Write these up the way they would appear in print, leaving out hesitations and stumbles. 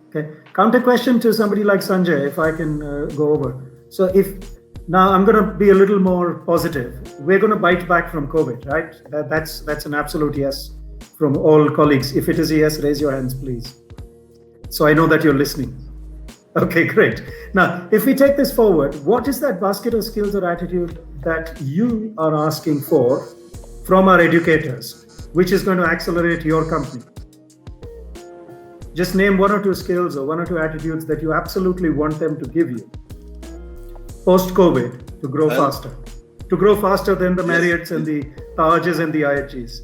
Okay. Counter question to somebody like Sanjay, if I can go over. So if now I'm going to be a little more positive. We're going to bite back from COVID, right? That's an absolute yes from all colleagues. If it is a yes, raise your hands, please. So I know that you're listening. Okay, great. Now, if we take this forward, what is that basket of skills or attitude that you are asking for from our educators, which is going to accelerate your company? Just name one or two skills or one or two attitudes that you absolutely want them to give you post COVID to grow faster, than the Marriotts and the Tajes and the IHGs.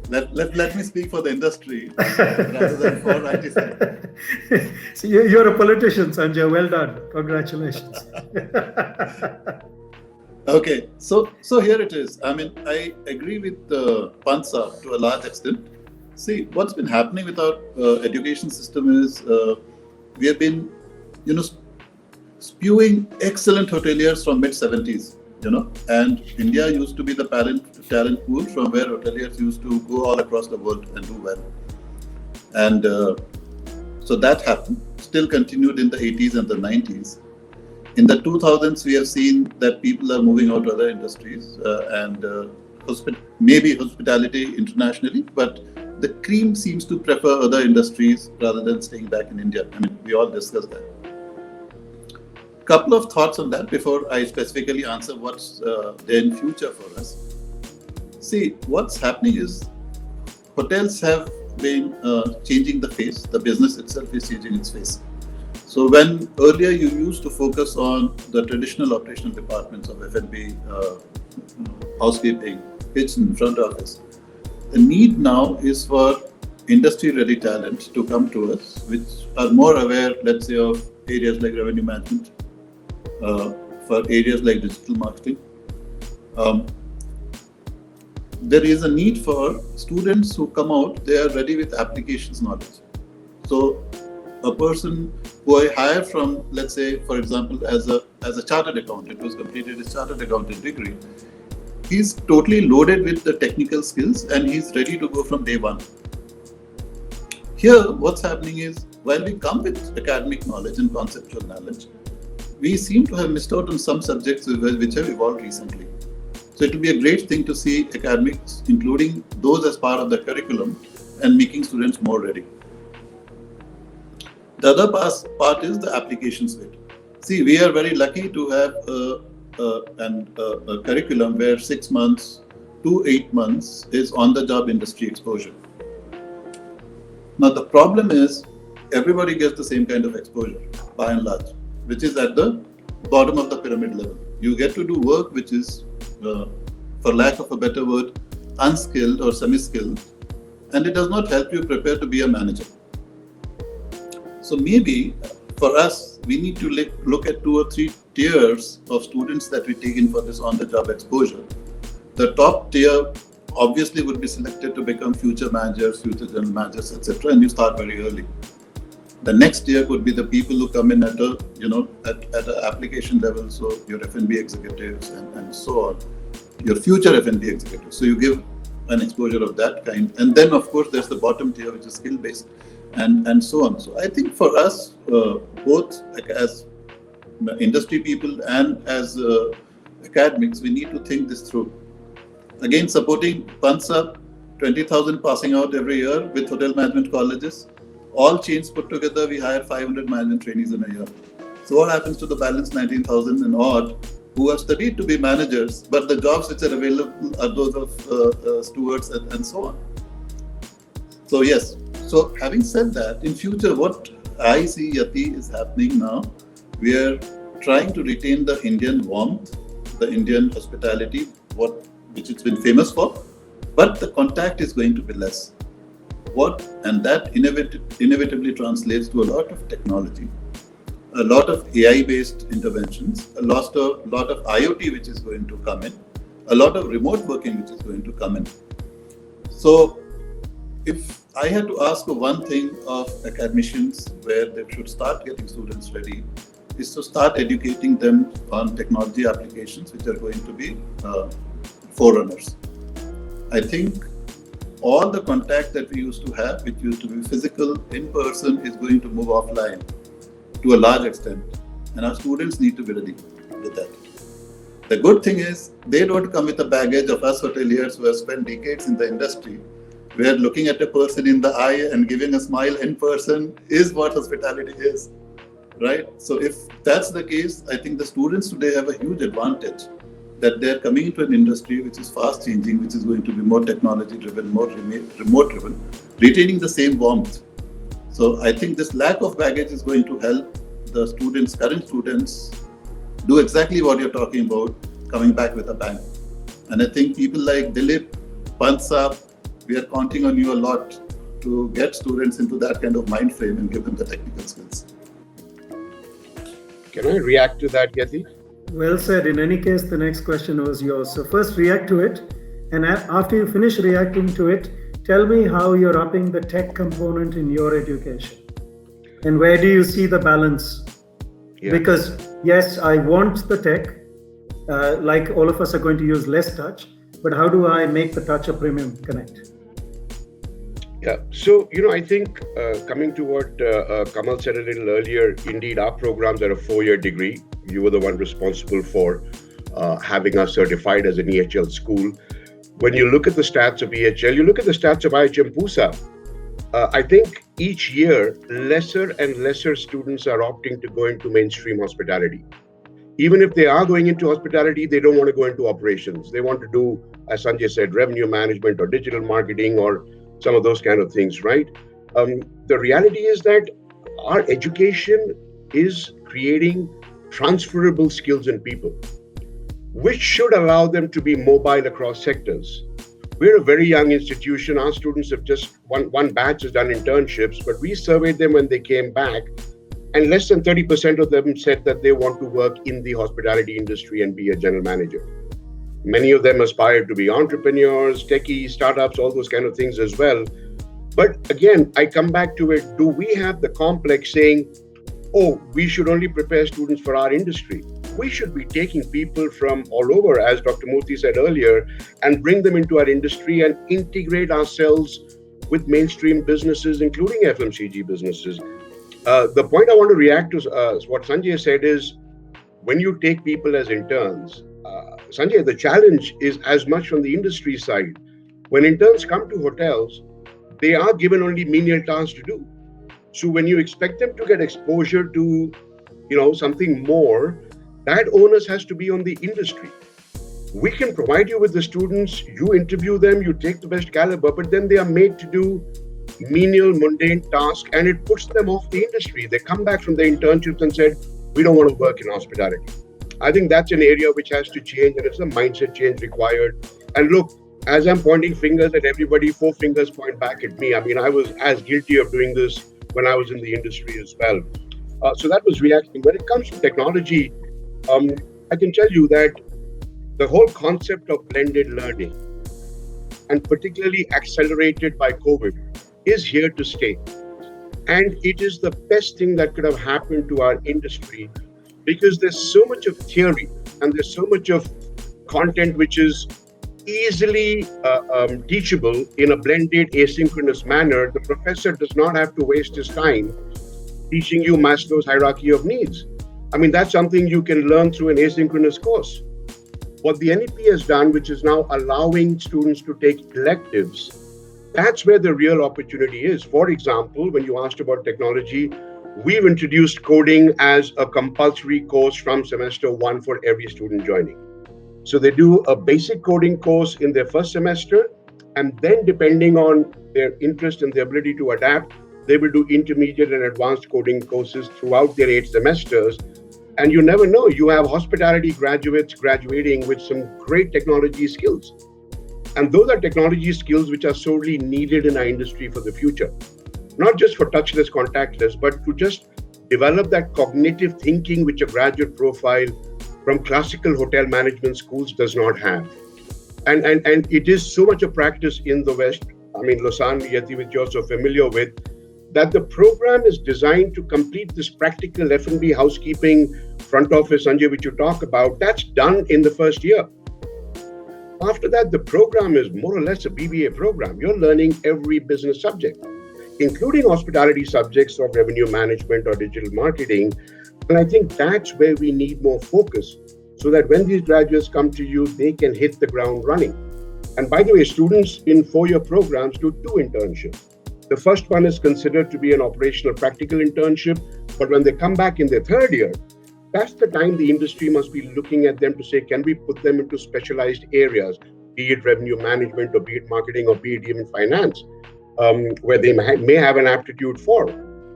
Let me speak for the industry rather than for IT sector. So you're a politician, Sanjay. Well done. Congratulations. Okay, so here it is. I mean, I agree with Pansa to a large extent. See, what's been happening with our education system is we have been, spewing excellent hoteliers from mid-70s, and India used to be the talent pool from where hoteliers used to go all across the world and do well. And so that happened, still continued in the 80s and the 90s. In the 2000s, we have seen that people are moving out to other industries and maybe hospitality internationally, but the cream seems to prefer other industries rather than staying back in India. I mean, we all discussed that. Couple of thoughts on that before I specifically answer what's there in future for us. See, what's happening is hotels have been changing the face. The business itself is changing its face. So when earlier you used to focus on the traditional operational departments of F&B, housekeeping, kitchen, front office, the need now is for industry-ready talent to come to us, which are more aware, let's say, of areas like revenue management, for areas like digital marketing. There is a need for students who come out, they are ready with applications knowledge. So a person who I hire from, let's say, for example, as a chartered accountant who's completed his chartered accountant degree, he's totally loaded with the technical skills and he's ready to go from day one. Here, what's happening is, while we come with academic knowledge and conceptual knowledge, we seem to have missed out on some subjects which have evolved recently. So it will be a great thing to see academics, including those as part of the curriculum, and making students more ready. The other part is the applications bit. See, we are very lucky to have a curriculum where 6 months to 8 months is on-the-job industry exposure. Now, the problem is everybody gets the same kind of exposure, by and large, which is at the bottom of the pyramid level. You get to do work which is, for lack of a better word, unskilled or semi-skilled, and it does not help you prepare to be a manager. So maybe for us, we need to look at 2 or 3 tiers of students that we take in for this on-the-job exposure. The top tier obviously would be selected to become future managers, future general managers, etc., and you start very early. The next tier could be the people who come in at an application level, so your F&B executives and so on, your future F&B executives. So you give an exposure of that kind. And then, of course, there's the bottom tier, which is skill-based, and so on. So I think for us, both as industry people and as academics, we need to think this through. Again, supporting Pansa, 20,000 passing out every year with hotel management colleges. All chains put together, we hire 500 management trainees in a year. So what happens to the balance 19,000 and odd who have studied to be managers, but the jobs which are available are those of stewards and so on. So yes, so having said that, in future, what I see, Yati, is happening now, we are trying to retain the Indian warmth, the Indian hospitality, which it's been famous for, but the contact is going to be less. And that inevitably translates to a lot of technology, a lot of AI-based interventions, a lot of IoT which is going to come in, a lot of remote working which is going to come in. So if I had to ask one thing of academicians where they should start getting students ready, is to start educating them on technology applications which are going to be forerunners. I think all the contact that we used to have, which used to be physical, in person, is going to move offline to a large extent. And our students need to be ready with that. The good thing is, they don't come with a baggage of us hoteliers who have spent decades in the industry, where looking at a person in the eye and giving a smile in person is what hospitality is, right? So if that's the case, I think the students today have a huge advantage that they're coming into an industry which is fast changing, which is going to be more technology driven, more remote driven, retaining the same warmth. So I think this lack of baggage is going to help the students, current students, do exactly what you're talking about, coming back with a bang. And I think people like Dilip, Pansab, we are counting on you a lot to get students into that kind of mind frame and give them the technical skills. Can I react to that, Yati? Well said. In any case, the next question was yours. So first react to it. And after you finish reacting to it, tell me how you're upping the tech component in your education. And where do you see the balance? Yeah. Because yes, I want the tech, like all of us are going to use less touch, but how do I make the touch a premium connect? Yeah, so, I think coming to what Kamal said a little earlier, indeed, our programs are a 4-year degree. You were the one responsible for having us certified as an EHL school. When you look at the stats of EHL, you look at the stats of IHM Pusa, I think each year, lesser and lesser students are opting to go into mainstream hospitality. Even if they are going into hospitality, they don't want to go into operations. They want to do, as Sanjay said, revenue management or digital marketing or some of those kind of things, right? The reality is that our education is creating transferable skills in people, which should allow them to be mobile across sectors. We're a very young institution. Our students have just, one batch has done internships, but we surveyed them when they came back, and less than 30% of them said that they want to work in the hospitality industry and be a general manager. Many of them aspire to be entrepreneurs, techies, startups, all those kind of things as well. But again, I come back to it. Do we have the complex saying, oh, we should only prepare students for our industry? We should be taking people from all over, as Dr. Murthy said earlier, and bring them into our industry and integrate ourselves with mainstream businesses, including FMCG businesses. The point I want to react to what Sanjay said is, when you take people as interns, Sanjay, the challenge is as much from the industry side. When interns come to hotels, they are given only menial tasks to do. So when you expect them to get exposure to, something more, that onus has to be on the industry. We can provide you with the students, you interview them, you take the best caliber, but then they are made to do menial, mundane tasks, and it puts them off the industry. They come back from their internships and said, we don't want to work in hospitality. I think that's an area which has to change, and it's a mindset change required. And look, as I'm pointing fingers at everybody, 4 fingers point back at me. I mean, I was as guilty of doing this when I was in the industry as well. So that was reacting. When it comes to technology, I can tell you that the whole concept of blended learning, and particularly accelerated by COVID, is here to stay. And it is the best thing that could have happened to our industry, because there's so much of theory and there's so much of content which is easily teachable in a blended asynchronous manner. The professor does not have to waste his time teaching you Maslow's hierarchy of needs. I mean, that's something you can learn through an asynchronous course. What the NEP has done, which is now allowing students to take electives, that's where the real opportunity is. For example, when you asked about technology, we've introduced coding as a compulsory course from semester 1 for every student joining. So they do a basic coding course in their first semester, and then depending on their interest and their ability to adapt, they will do intermediate and advanced coding courses throughout their 8 semesters. And you never know, you have hospitality graduates graduating with some great technology skills. And those are technology skills which are sorely needed in our industry for the future. Not just for touchless, contactless, but to just develop that cognitive thinking which a graduate profile from classical hotel management schools does not have. And it is so much a practice in the West. I mean, Lausanne, Yati, which you're so familiar with, that the program is designed to complete this practical F&B housekeeping front office, Sanjay, which you talk about. That's done in the first year. After that, the program is more or less a BBA program. You're learning every business subject, including hospitality subjects of revenue management or digital marketing. And I think that's where we need more focus, so that when these graduates come to you, they can hit the ground running. And by the way, students in 4-year programs do 2 internships. The first one is considered to be an operational practical internship, but when they come back in their 3rd year, that's the time the industry must be looking at them to say, can we put them into specialized areas, be it revenue management or be it marketing or be it even finance, where they may have an aptitude for.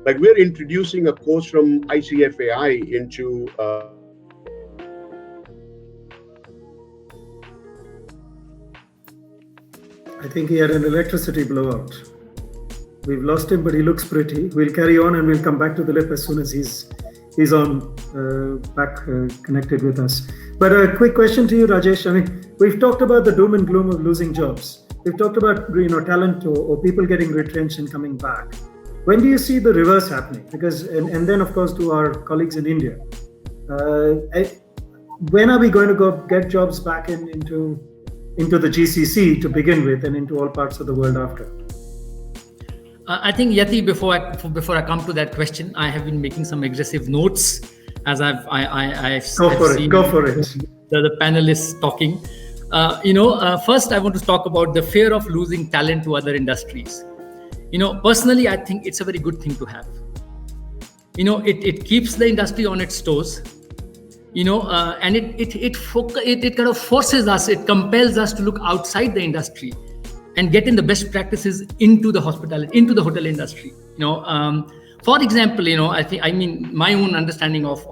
Like we're introducing a course from ICFAI into I think he had an electricity blowout. We've lost him, but he looks pretty. We'll carry on and we'll come back to Dilip as soon as he's on back connected with us. But a quick question to you, Rajesh. I mean, we've talked about the doom and gloom of losing jobs. We've talked about talent or people getting retrenched and coming back. When do you see the reverse happening? Because and then of course to our colleagues in India, when are we going to go get jobs back into the GCC to begin with, and into all parts of the world after? I think, Yati, before I come to that question, I have been making some aggressive notes as I've seen Go for it. The panelists talking. First I want to talk about the fear of losing talent to other industries. Personally, I think it's a very good thing to have. It keeps the industry on its toes. And it kind of forces us, it compels us to look outside the industry and get in the best practices into the hospitality, into the hotel industry. For example, my own understanding of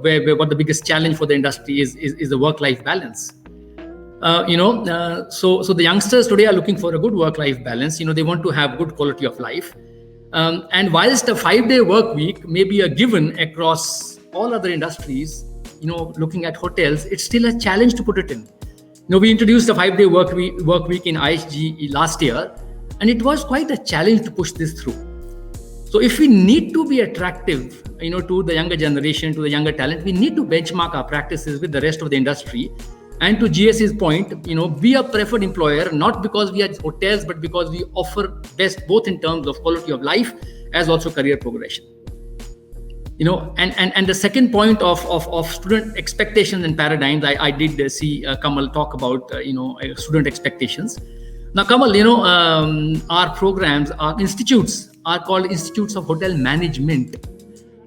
where what the biggest challenge for the industry is the work-life balance. So the youngsters today are looking for a good work-life balance. They want to have good quality of life. And whilst a 5-day work week may be a given across all other industries, looking at hotels, it's still a challenge to put it in. We introduced a 5-day work week in IHG last year, and it was quite a challenge to push this through. So if we need to be attractive, to the younger generation, to the younger talent, we need to benchmark our practices with the rest of the industry. And to GS's point, be a preferred employer, not because we are hotels, but because we offer best both in terms of quality of life as also career progression. And the second point of student expectations and paradigms, I did see Kamal talk about, student expectations. Now, Kamal, our programs, our institutes are called Institutes of Hotel Management.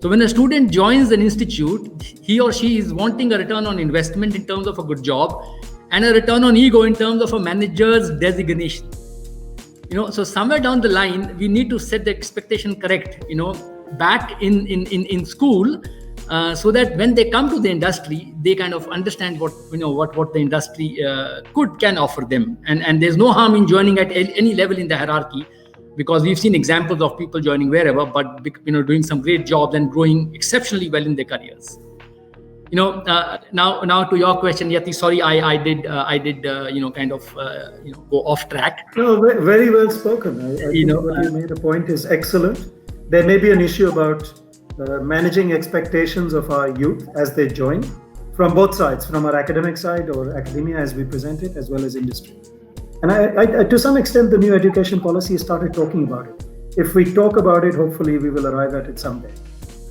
So when a student joins an institute, he or she is wanting a return on investment in terms of a good job and a return on ego in terms of a manager's designation. So somewhere down the line, we need to set the expectation correct, back in school, so that when they come to the industry, they kind of understand what the industry can offer them. And there's no harm in joining at any level in the hierarchy, because we've seen examples of people joining wherever, but doing some great jobs and growing exceptionally well in their careers. Now to your question, Yati, sorry, I did go off track. No, very well spoken. I think what you made a point is excellent. There may be an issue about managing expectations of our youth as they join, from both sides, from our academic side or academia as we present it, as well as industry. And I to some extent, the new education policy started talking about it. If we talk about it, hopefully we will arrive at it someday.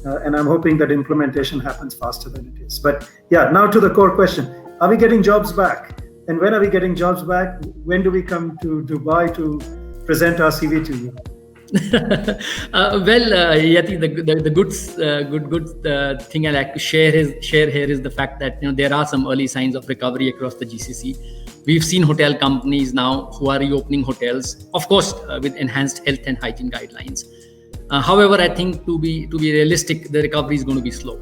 And I'm hoping that implementation happens faster than it is. But yeah, now to the core question. Are we getting jobs back? And when are we getting jobs back? When do we come to Dubai to present our CV to you? Yati, the good thing I like to share here is the fact that there are some early signs of recovery across the GCC. We've seen hotel companies now who are reopening hotels, of course, with enhanced health and hygiene guidelines. However, I think to be realistic, the recovery is going to be slow.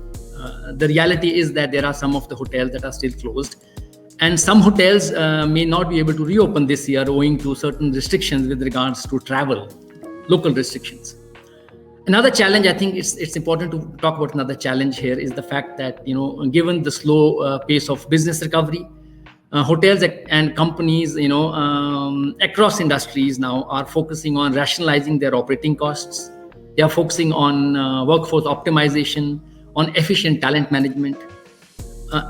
The reality is that there are some of the hotels that are still closed, and some hotels may not be able to reopen this year owing to certain restrictions with regards to travel. Local restrictions. Another challenge, I think it's important to talk about another challenge here, is the fact that, given the slow pace of business recovery, hotels and companies, across industries now are focusing on rationalizing their operating costs. They are focusing on workforce optimization, on efficient talent management.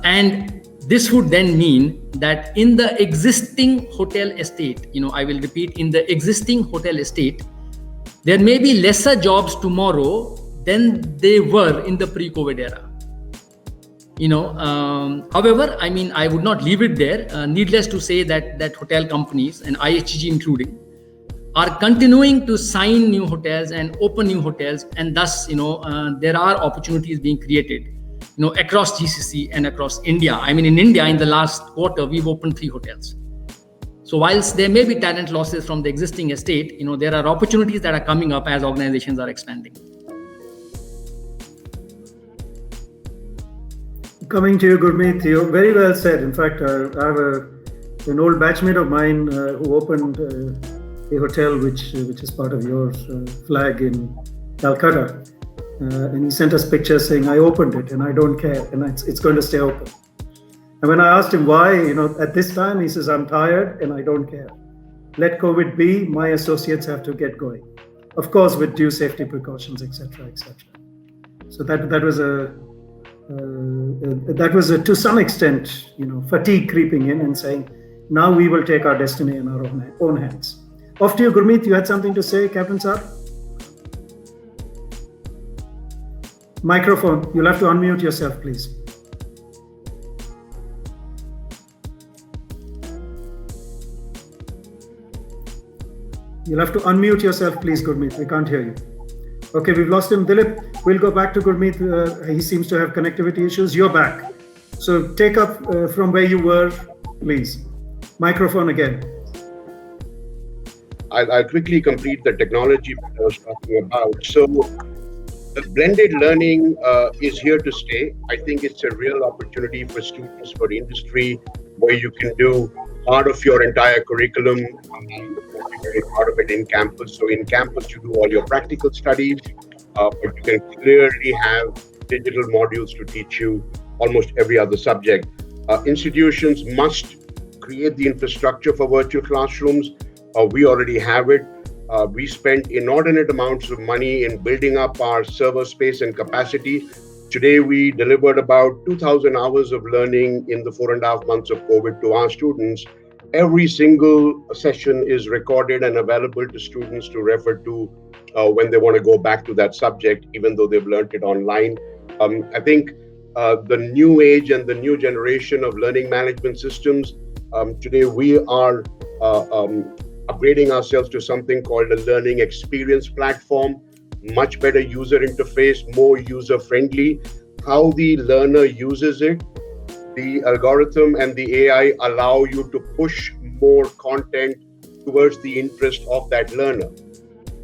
And this would then mean that in the existing hotel estate, I will repeat, in the existing hotel estate, there may be lesser jobs tomorrow than they were in the pre-COVID era. However, I would not leave it there. Needless to say that hotel companies, and IHG including, are continuing to sign new hotels and open new hotels, and thus there are opportunities being created across GCC and across India. In India, in the last quarter, we've opened 3 hotels. So whilst there may be talent losses from the existing estate, there are opportunities that are coming up as organizations are expanding. Coming to you, Gurmeet, you very well said. In fact, I have an old batchmate of mine who opened a hotel which is part of your flag in Calcutta. And he sent us pictures saying, I opened it and I don't care, and it's going to stay open. And when I asked him why, at this time, he says, I'm tired and I don't care. Let COVID be, my associates have to get going. Of course, with due safety precautions, etc., etc. So that was to some extent, fatigue creeping in and saying, now we will take our destiny in our own hands. Off to you, Gurmeet. You had something to say, Captain Saab? Microphone. You'll have to unmute yourself, please. You'll have to unmute yourself, please, Gurmeet. We can't hear you. Okay, we've lost him. Dilip, we'll go back to Gurmeet. He seems to have connectivity issues. You're back. So take up from where you were, please. Microphone again. I'll quickly complete the technology that I was talking about. So the blended learning is here to stay. I think it's a real opportunity for students, for industry, where you can do part of your entire curriculum, part of it in campus. So in campus, you do all your practical studies, but you can clearly have digital modules to teach you almost every other subject. Institutions must create the infrastructure for virtual classrooms. We already have it. We spent inordinate amounts of money in building up our server space and capacity. Today, we delivered about 2,000 hours of learning in the 4.5 months of COVID to our students. Every single session is recorded and available to students to refer to when they want to go back to that subject, even though they've learned it online. I think the new age and the new generation of learning management systems, today we are upgrading ourselves to something called a learning experience platform, much better user interface, more user-friendly. How the learner uses it, the algorithm and the AI allow you to push more content towards the interest of that learner.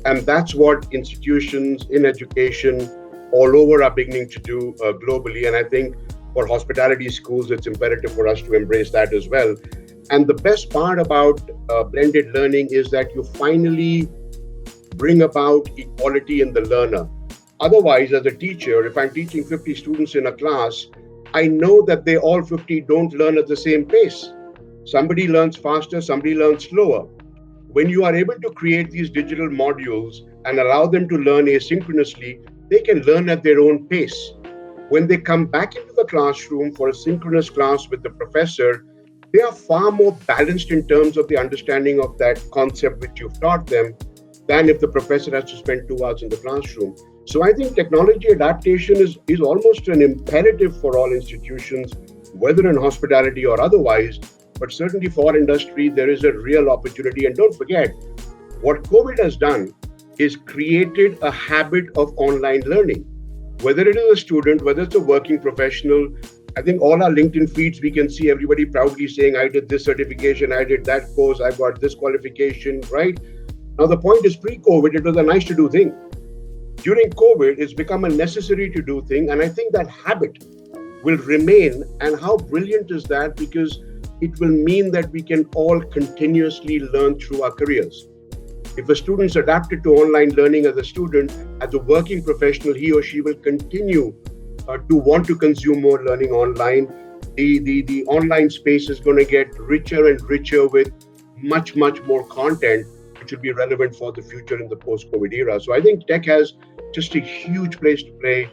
And that's what institutions in education all over are beginning to do globally. And I think for hospitality schools, it's imperative for us to embrace that as well. And the best part about blended learning is that you finally bring about equality in the learner. Otherwise, as a teacher, if I'm teaching 50 students in a class, I know that they all 50 don't learn at the same pace. Somebody learns faster, somebody learns slower. When you are able to create these digital modules and allow them to learn asynchronously, they can learn at their own pace. When they come back into the classroom for a synchronous class with the professor, they are far more balanced in terms of the understanding of that concept which you've taught them than if the professor has to spend 2 hours in the classroom. So I think technology adaptation is almost an imperative for all institutions, whether in hospitality or otherwise, but certainly for industry, there is a real opportunity. And don't forget, what COVID has done is created a habit of online learning. Whether it is a student, whether it's a working professional, I think all our LinkedIn feeds, we can see everybody proudly saying, I did this certification, I did that course, I got this qualification, right? Now, the point is pre-COVID, it was a nice to do thing. During COVID, it's become a necessary to do thing. And I think that habit will remain. And how brilliant is that? Because it will mean that we can all continuously learn through our careers. If a student's adapted to online learning as a student, as a working professional, he or she will continue to want to consume more learning online. The online space is going to get richer and richer with much more content, which will be relevant for the future in the post-COVID era. So I think tech has just a huge place to play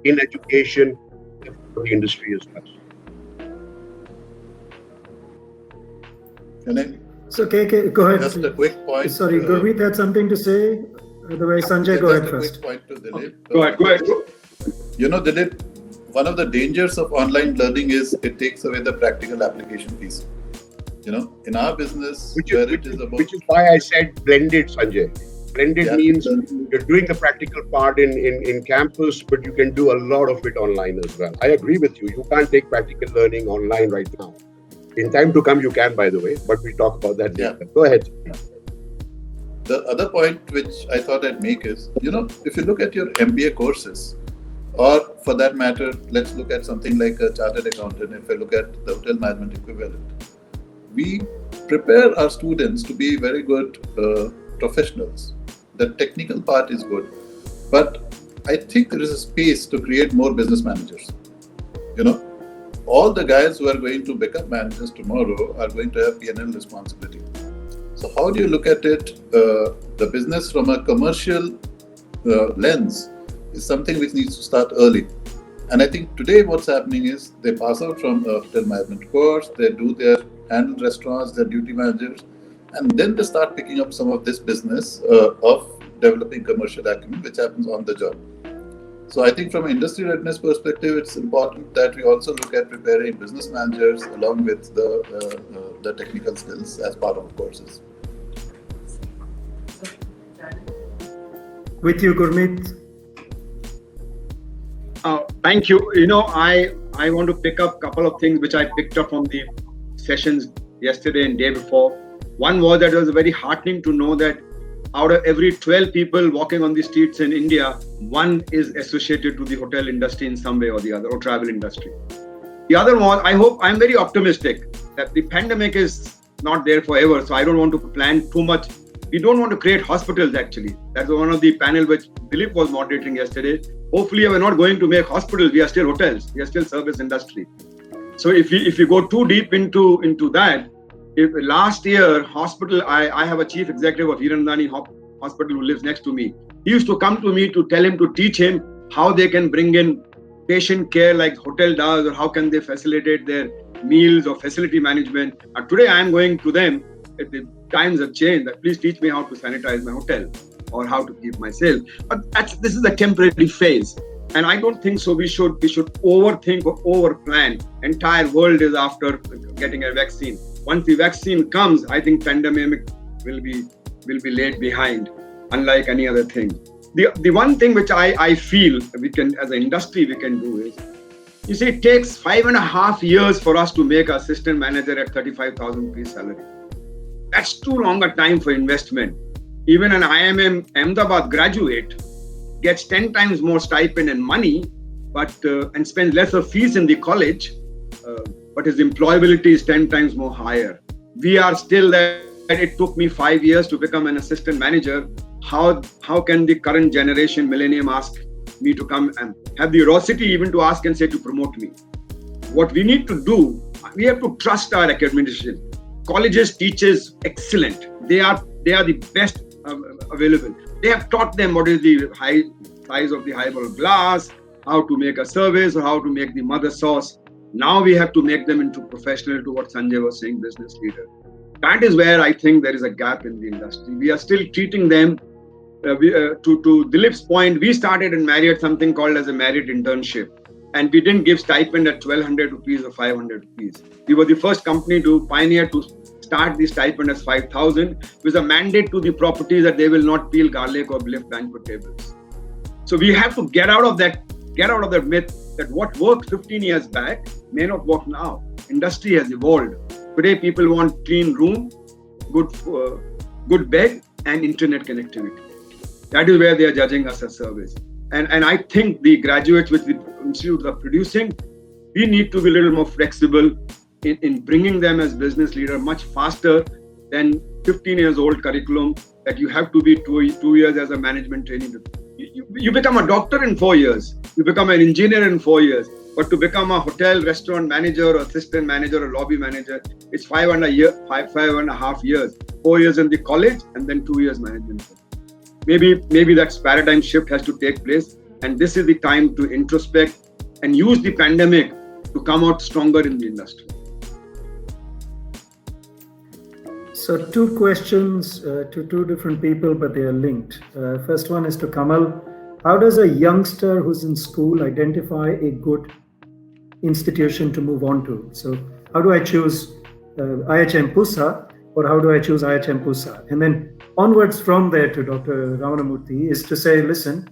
in education and for the industry as well. Can I? So KK, go ahead. Just a quick point. Sorry, Gurmeet had something to say. Otherwise, Sanjay, go ahead first. Just a quick point to Dilip. Go ahead. You know, Dilip, one of the dangers of online learning is it takes away the practical application piece. You know, in our business, which is why I said blended, Sanjay. Blended means you're doing the practical part in campus, but you can do a lot of it online as well. I agree with you. You can't take practical learning online right now. In time to come, you can, by the way, but we'll talk about that later. Go ahead. The other point which I thought I'd make is, you know, if you look at your MBA courses, or for that matter, let's look at something like a chartered accountant, if I look at the hotel management equivalent, we prepare our students to be very good professionals. The technical part is good, but I think there is a space to create more business managers. You know, all the guys who are going to become managers tomorrow are going to have P&L responsibility. So how do you look at it? The business from a commercial lens is something which needs to start early. And I think today what's happening is they pass out from a hotel management course, they do their handle restaurants, their duty managers, and then they start picking up some of this business of developing commercial acumen, which happens on the job. So I think from an industry readiness perspective, it's important that we also look at preparing business managers along with the technical skills as part of courses. With you, Gurmeet. Thank you. You know, I want to pick up a couple of things which I picked up from the sessions yesterday and day before. One was that it was very heartening to know that out of every 12 people walking on the streets in India, one is associated to the hotel industry in some way or the other, or travel industry. The other one, I'm very optimistic that the pandemic is not there forever. So I don't want to plan too much. We don't want to create hospitals actually. That's one of the panel which Dilip was moderating yesterday. Hopefully we're not going to make hospitals. We are still hotels. We are still service industry. So if you go too deep into that, if last year hospital, I have a chief executive of Hirandani Hospital who lives next to me. He used to come to me to teach him how they can bring in patient care like hotel does, or how can they facilitate their meals or facility management. And today I am going to them. The times have changed. That please teach me how to sanitize my hotel or how to keep my sales. But this is a temporary phase. And I don't think so. We should overthink or overplan. Entire world is after getting a vaccine. Once the vaccine comes, I think pandemic will be laid behind, unlike any other thing. The one thing which I feel we can, as an industry, we can do is, you see, it takes 5.5 years for us to make an assistant manager at 35,000 rupees salary. That's too long a time for investment. Even an IIM Ahmedabad graduate gets 10 times more stipend and money, but and spends lesser fees in the college, but his employability is 10 times more higher. We are still there. It took me 5 years to become an assistant manager. How can the current generation, millennium, ask me to come and have the audacity even to ask and say to promote me? What we need to do, we have to trust our academician. Colleges teachers excellent. They are the best available. They have taught them what is the high size of the highball glass, how to make a service, or how to make the mother sauce. Now we have to make them into professional, to what Sanjay was saying, business leader. That is where I think there is a gap in the industry. We are still treating them, to Dilip's point, we started in Marriott something called as a Marriott internship. And we didn't give stipend at 1,200 rupees or 500 rupees. We were the first company to pioneer to start the stipend as 5,000 with a mandate to the properties that they will not peel garlic or lift banquet tables. So we have to get out of that myth that what worked 15 years back may not work now. Industry has evolved. Today people want clean room, good bed, and internet connectivity. That is where they are judging us as service. And I think the graduates which the institutes are producing, we need to be a little more flexible in bringing them as business leader much faster than 15 years old curriculum that you have to be 2 years as a management training. You become a doctor in 4 years. You become an engineer in 4 years. But to become a hotel, restaurant manager, or assistant manager, or lobby manager, it's 5.5 years. 4 years in the college and then 2 years management. Maybe that paradigm shift has to take place. And this is the time to introspect and use the pandemic to come out stronger in the industry. So two questions to two different people, but they are linked. First one is to Kamal. How does a youngster who's in school identify a good institution to move on to? So how do I choose IHM Pusa, or how do I choose IHM Pusa? And then onwards from there to Dr. Ramanamurthy is to say, listen,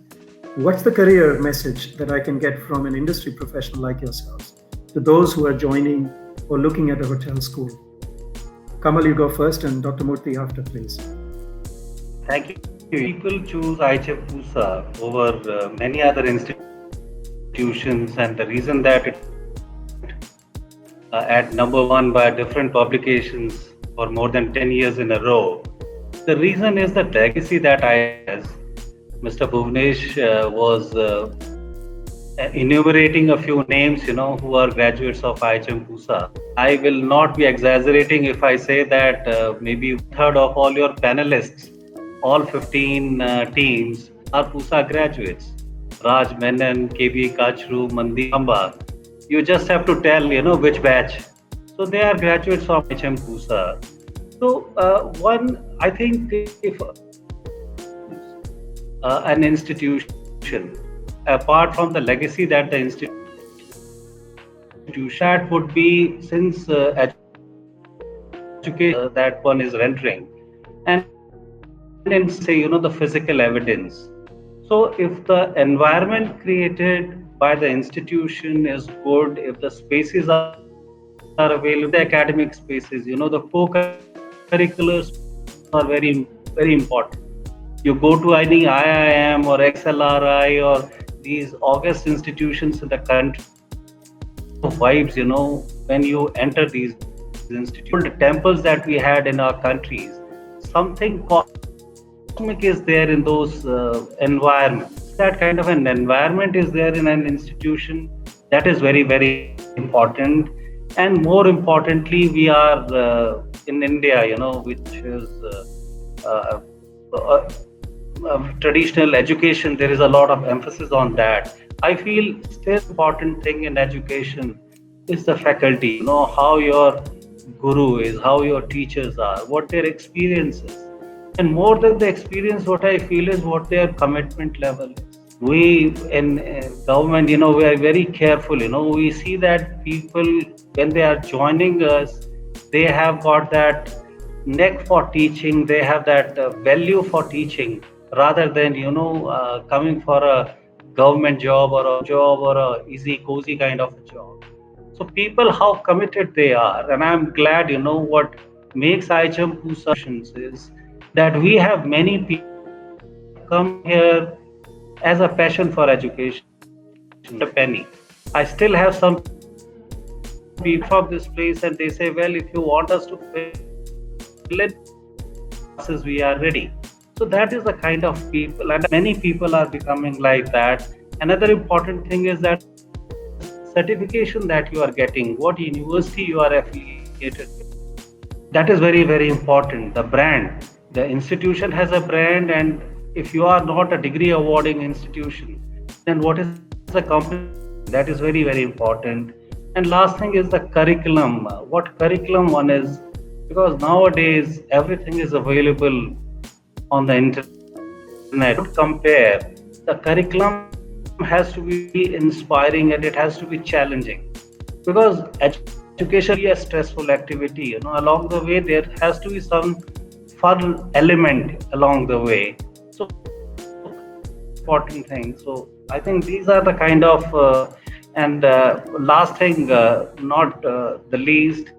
what's the career message that I can get from an industry professional like yourselves to those who are joining or looking at a hotel school? Kamal, you go first, and Dr. Murthy after, please. Thank you. People choose IHM Pusa over many other institutions, and the reason that it at number one by different publications for more than 10 years in a row. The reason is the legacy that Mr. Bhuvnesh was enumerating a few names, who are graduates of IHM Pusa. I will not be exaggerating if I say that maybe a third of all your panelists, all 15 teams, are Pusa graduates. Raj Menon, KB Kachru, Mandeep Amba. You just have to tell, which batch. So they are graduates of IHM Pusa. So I think if an institution, apart from the legacy that the institution would be, since education that one is rendering, and then say, the physical evidence. So if the environment created by the institution is good, if the spaces are available, the academic spaces, the co-curriculars are very, very important. You go to any IIM or XLRI or these august institutions in the country, vibes, when you enter these institutions, the temples that we had in our countries, something cosmic is there in those environments. That kind of an environment is there in an institution. That is very, very important. And more importantly, we are in India, which is traditional education. There is a lot of emphasis on that. I feel still important thing in education is the faculty, how your guru is, how your teachers are, what their experience is. And more than the experience, what I feel is what their commitment level is. We in government, we are very careful. We see that people, when they are joining us, they have got that neck for teaching. They have that value for teaching, rather than coming for a government job or a easy cozy kind of a job. So people, how committed they are, and I'm glad. What makes IHM Pusa is that we have many people come here as a passion for education. A penny. I still have some people from this place, and they say, well, if you want us to fill it, we are ready. So that is the kind of people, and many people are becoming like that. Another important thing is that certification that you are getting, what university you are affiliated with. That is very, very important. The brand. The institution has a brand, and if you are not a degree awarding institution, then what is the company? That is very, very important. And last thing is the curriculum. What curriculum one is, because nowadays everything is available on the internet. Compare, the curriculum has to be inspiring and it has to be challenging, because education is a stressful activity. Along the way there has to be some fun element along the way. So important thing. So I think these are the kind of and last thing, not the least,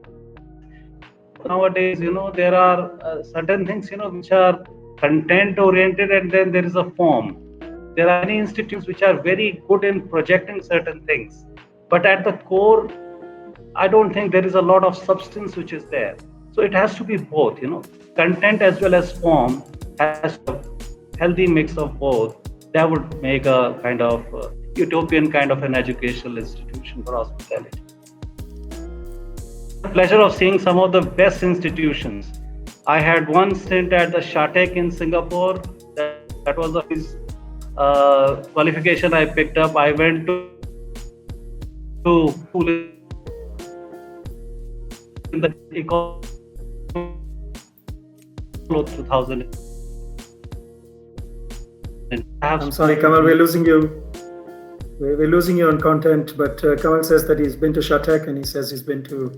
nowadays there are certain things which are content oriented, and then there is a form. There are many institutes which are very good in projecting certain things, but at the core I don't think there is a lot of substance which is there. So it has to be both, content as well as form, has a healthy mix of both. That would make a kind of utopian kind of an educational institution for hospitality. The pleasure of seeing some of the best institutions. I had one stint at the Shatek in Singapore. That was the qualification I picked up. I went to school in the 2000. I'm sorry, Kamal, we're losing you. We're losing you on content, but Kamal says that he's been to Shatek and he says he's been to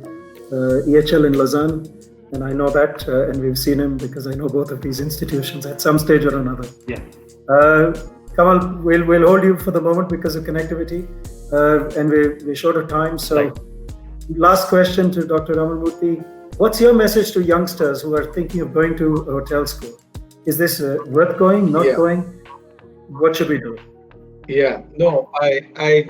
EHL in Lausanne. And I know that, and we've seen him because I know both of these institutions at some stage or another. Yeah. Kamal, we'll hold you for the moment because of connectivity, and we're short of time. So, Right. Last question to Dr. Ramanmurthy. What's your message to youngsters who are thinking of going to a hotel school? Is this worth going, not going? What should we do? Yeah, no, I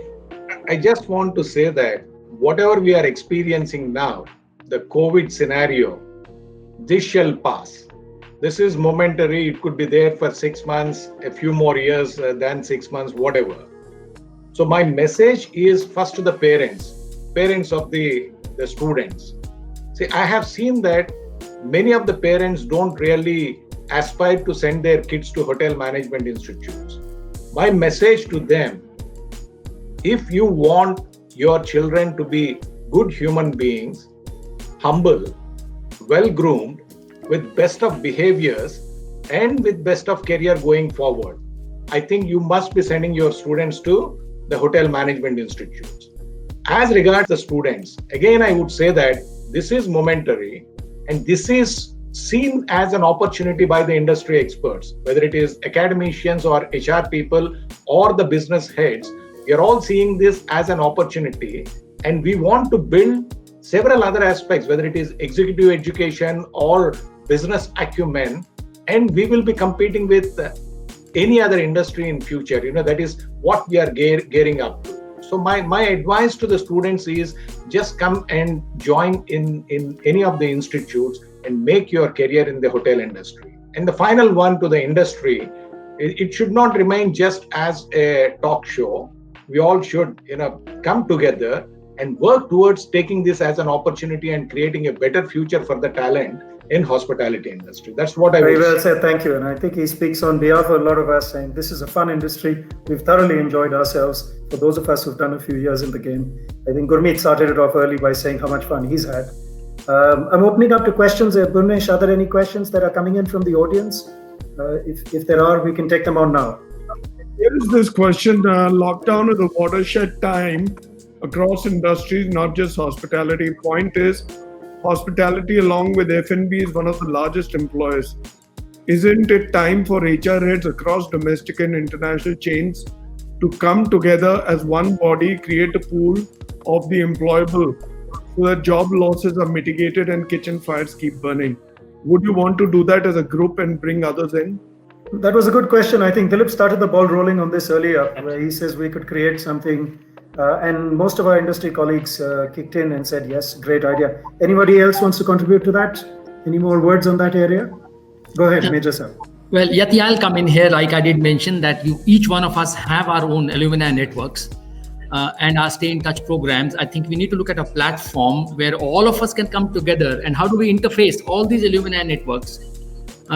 just want to say that whatever we are experiencing now, the COVID scenario, this shall pass. This is momentary. It could be there for 6 months, a few more years than 6 months, whatever. So my message is first to the parents of the students. See, I have seen that many of the parents don't really aspire to send their kids to hotel management institutes. My message to them, if you want your children to be good human beings, humble, well-groomed, with best of behaviors and with best of career going forward, I think you must be sending your students to the hotel management institutes. As regards the students, again, I would say that this is momentary and this is seen as an opportunity by the industry experts, whether it is academicians or HR people or the business heads. We are all seeing this as an opportunity, and we want to build several other aspects, whether it is executive education or business acumen, and we will be competing with any other industry in future. That is what we are gearing up to. So my advice to the students is just come and join in any of the institutes and make your career in the hotel industry. And the final one to the industry, it should not remain just as a talk show. We all should, come together and work towards taking this as an opportunity and creating a better future for the talent in hospitality industry. That's what I would Very well say. said, thank you. And I think he speaks on behalf of a lot of us, saying this is a fun industry. We've thoroughly enjoyed ourselves. For those of us who've done a few years in the game, I think Gurmeet started it off early by saying how much fun he's had. I'm opening up to questions. Burnesh, are there any questions that are coming in from the audience? If there are, we can take them on now. There is this question, lockdown is a watershed time across industries, not just hospitality. Point is, hospitality along with F&B is one of the largest employers. Isn't it time for HR heads across domestic and international chains to come together as one body, create a pool of the employable so that job losses are mitigated and kitchen fires keep burning? Would you want to do that as a group and bring others in? That was a good question. I think Dilip started the ball rolling on this earlier, where he says we could create something. And most of our industry colleagues kicked in and said, yes, great idea. Anybody else wants to contribute to that? Any more words on that area? Go ahead, Major sir. Well, Yati, I'll come in here. Like I did mention that each one of us have our own alumni networks and our stay in touch programs. I think we need to look at a platform where all of us can come together. And how do we interface all these alumni networks?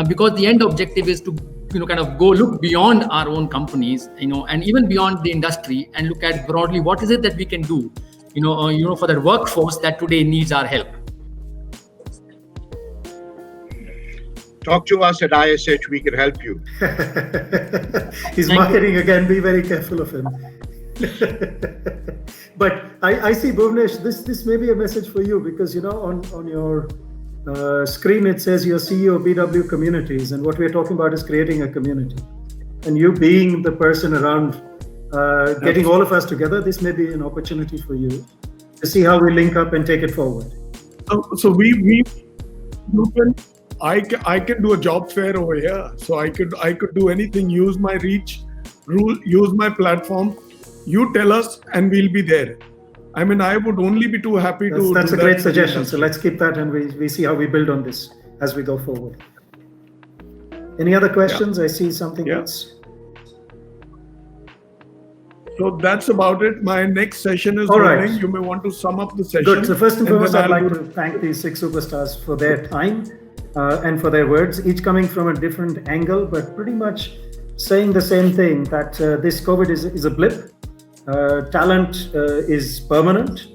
Because the end objective is to kind of go look beyond our own companies, and even beyond the industry, and look at broadly what is it that we can do, for the workforce that today needs our help. Talk to us at ISH, we can help you. He's marketing again, be very careful of him. But I see, Bhuvnesh, this may be a message for you, because on your screen it says you're CEO of BW Communities, and what we're talking about is creating a community. And you being the person around getting all of us together, this may be an opportunity for you to see how we link up and take it forward. So I can do a job fair over here. So I could do anything, use my reach, use my platform. You tell us and we'll be there. I mean, I would only be too happy to. That's a great suggestion. So let's keep that, and we see how we build on this as we go forward. Any other questions? I see something else. So that's about it. My next session is running. You may want to sum up the session. Good. So first and foremost, I'd like to thank these 6 superstars for their time and for their words, each coming from a different angle, but pretty much saying the same thing, that this COVID is a blip. Talent is permanent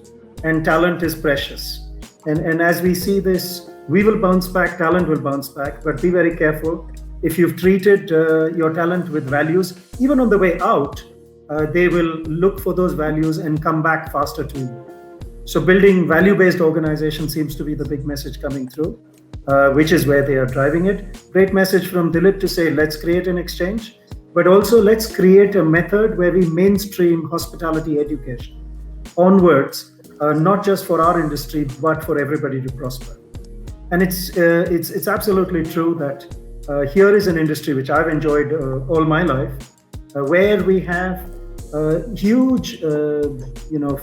and talent is precious. And as we see this We will bounce back, talent will bounce back, but be very careful. If you've treated your talent with values, even on the way out, they will look for those values and come back faster to you. So building value-based organization seems to be the big message coming through, which is where they are driving it. Great message from Dilip to say, let's create an exchange, but also let's create a method where we mainstream hospitality education onwards, not just for our industry, but for everybody to prosper. And it's absolutely true that here is an industry which I've enjoyed all my life, where we have huge,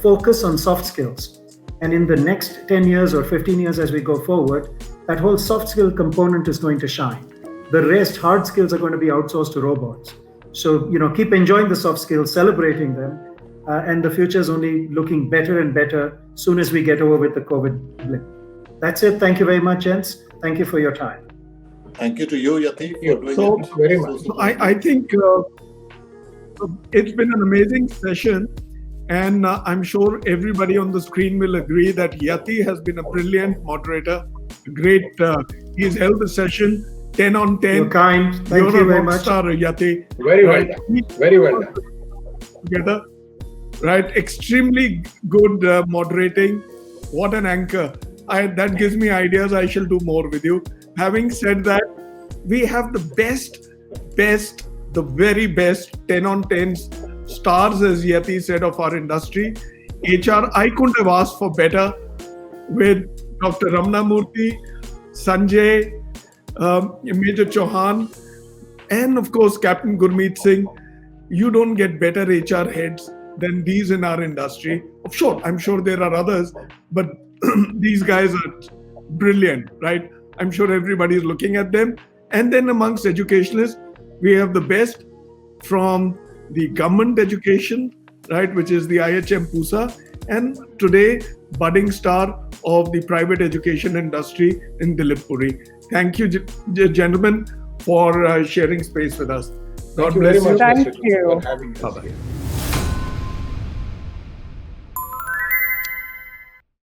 focus on soft skills. And in the next 10 years or 15 years as we go forward, that whole soft skill component is going to shine. The rest, hard skills, are going to be outsourced to robots. So, keep enjoying the soft skills, celebrating them, and the future is only looking better and better soon as we get over with the COVID blip. That's it. Thank you very much, gents. Thank you for your time. Thank you to you, Yati, for doing So, it. very much. I think it's been an amazing session, and I'm sure everybody on the screen will agree that Yati has been a brilliant moderator. Great. He's held the session 10 on 10. You're kind. Thank You're you a very rock much. star, Yati. Very well Right. done. Very well done. Together, right? Extremely good moderating. What an anchor! That gives me ideas. I shall do more with you. Having said that, we have the best, the very best 10 on 10 stars, as Yati said, of our industry. HR, I couldn't have asked for better, with Dr. Ramana Murthy, Sanjay, Major Chauhan, and of course Captain Gurmeet Singh. You don't get better HR heads than these in our industry. Sure, I'm sure there are others, but these guys are brilliant, right? I'm sure everybody is looking at them. And then amongst educationalists, we have the best from the government education, right, which is the IHM Pusa, and today budding star of the private education industry in Dilip Puri. Thank you, gentlemen, for sharing space with us. God Thank you very bless you. much, Thank Mr. you. for having us Bye-bye. here.